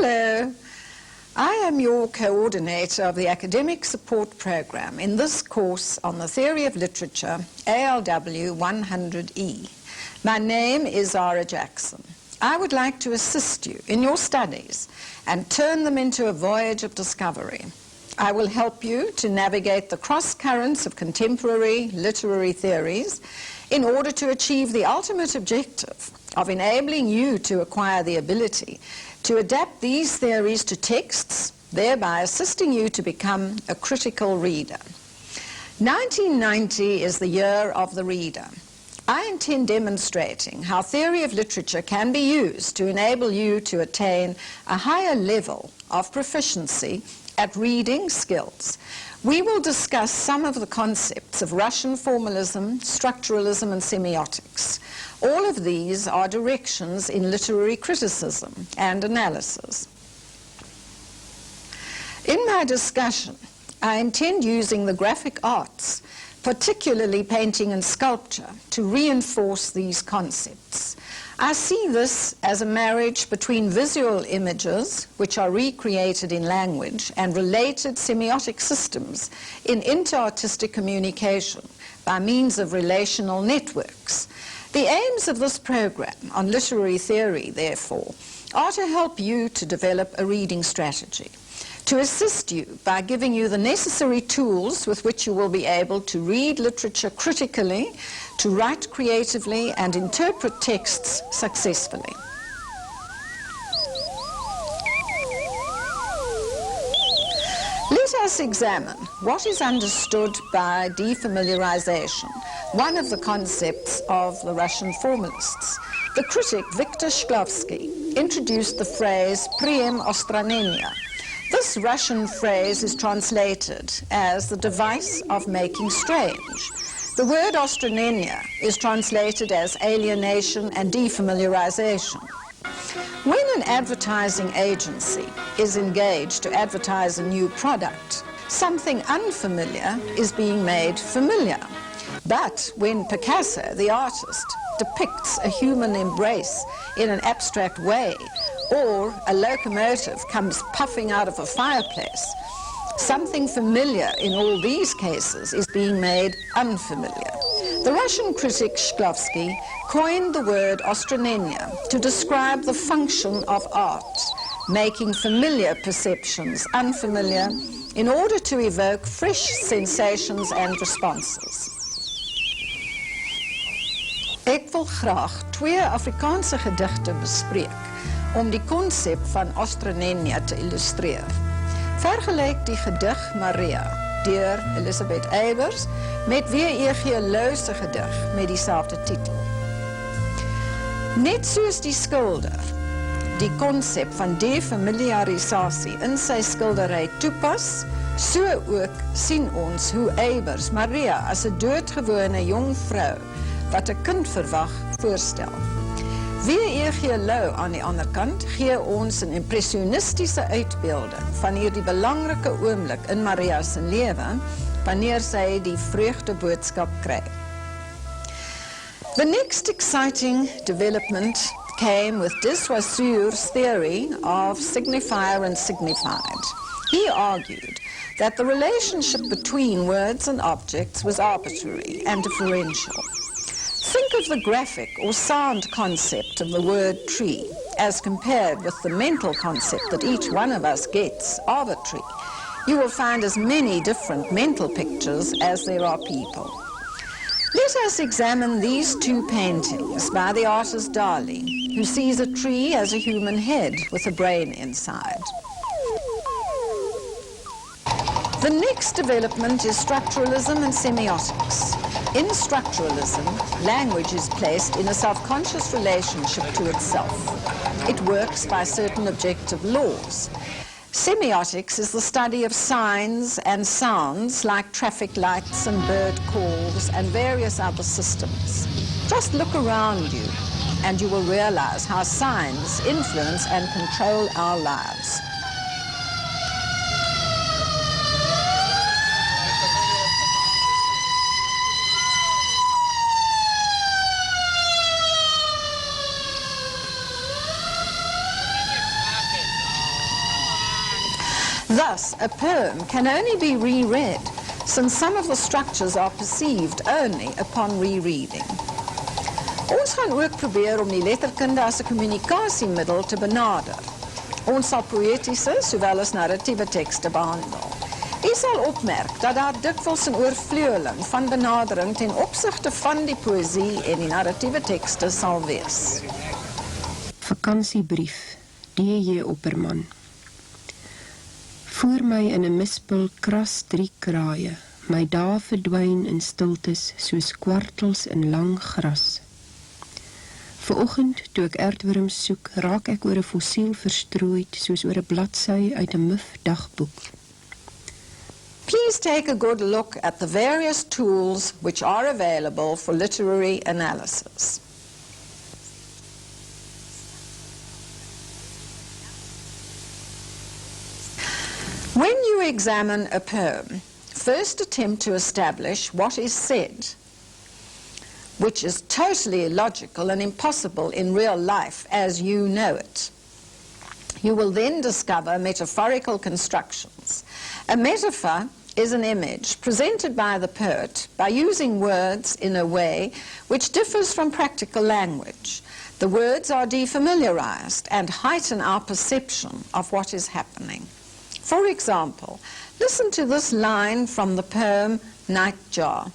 Hello. I am your coordinator of the Academic Support Program in this course on the Theory of Literature, ALW 100E. My name is Zara Jackson. I would like to assist you in your studies and turn them into a voyage of discovery. I will help you to navigate the cross-currents of contemporary literary theories in order to achieve the ultimate objective of enabling you to acquire the ability to adapt these theories to texts, thereby assisting you to become a critical reader. 1990 is the year of the reader. I intend demonstrating how theory of literature can be used to enable you to attain a higher level of proficiency at reading skills. We will discuss some of the concepts of Russian formalism, structuralism, and semiotics. All of these are directions in literary criticism and analysis. In my discussion, I intend using the graphic arts, particularly painting and sculpture, to reinforce these concepts. I see this as a marriage between visual images, which are recreated in language, and related semiotic systems in inter-artistic communication by means of relational networks. The aims of this program on literary theory, therefore, are to help you to develop a reading strategy, to assist you by giving you the necessary tools with which you will be able to read literature critically, to write creatively, and interpret texts successfully. Let us examine what is understood by defamiliarization, one of the concepts of the Russian formalists. The critic Viktor Shklovsky introduced the phrase "priem ostranenia." This Russian phrase is translated as the device of making strange. The word ostranenia is translated as alienation and defamiliarization. When an advertising agency is engaged to advertise a new product, something unfamiliar is being made familiar. But when Picasso, the artist, depicts a human embrace in an abstract way, or a locomotive comes puffing out of a fireplace, something familiar in all these cases is being made unfamiliar. The Russian critic Shklovsky coined the word ostranenia to describe the function of art, making familiar perceptions unfamiliar in order to evoke fresh sensations and responses. Ek wil graag twee Afrikaanse gedigte bespreek om die konsep van ostranenia te illustreer. Vergelyk die gedig Maria deur Elisabeth Eybers met W.E.G. Louw se gedig met dieselfde titel. Net soos die skilder die konsep van defamiliarisasie in sy skildery toepas, so ook sien ons hoe Eybers Maria as 'n doodgewone jong vrou wat 'n kind verwag voorstel. W.E.G. Louw aan die ander kant gee ons 'n impressionistiese uitbeelding van hierdie belangrike oomblik in Maria se lewe wanneer sy die vreugdeboodskap kry. The next exciting development came with de Saussure's theory of signifier and signified. He argued that the relationship between words and objects was arbitrary and differential. Think of the graphic or sound concept of the word tree as compared with the mental concept that each one of us gets of a tree. You will find as many different mental pictures as there are people. Let us examine these two paintings by the artist Dali, who sees a tree as a human head with a brain inside. The next development is structuralism and semiotics. In structuralism, language is placed in a self-conscious relationship to itself. It works by certain objective laws. Semiotics is the study of signs and sounds like traffic lights and bird calls and various other systems. Just look around you and you will realize how signs influence and control our lives. Thus, a poem can only be reread since some of the structures are perceived only upon rereading. Ons gaan ook probeer om die letterkunde as 'n kommunikasiemiddel te benader. Ons sal poëtiese sowel as narratiewe tekste behandel. U sal opmerk dat daar dikwels 'n oorvleueling van benadering ten opsigte van die poësie en die narratiewe tekste sal wees. Vakansiebrief, D.J. Opperman. Voor my in 'n mispel kras 3 kraaie, my dae verdwyn in stiltes soos kwartels in lang gras. Vanoggend, toe ek aardwurms soek, raak ek oor 'n fossiel verstrooid soos oor 'n bladsy uit 'n muf dagboek. Please take a good look at the various tools which are available for literary analysis. When you examine a poem, first attempt to establish what is said, which is totally illogical and impossible in real life as you know it. You will then discover metaphorical constructions. A metaphor is an image presented by the poet by using words in a way which differs from practical language. The words are defamiliarized and heighten our perception of what is happening. For example, listen to this line from the poem Nightjar.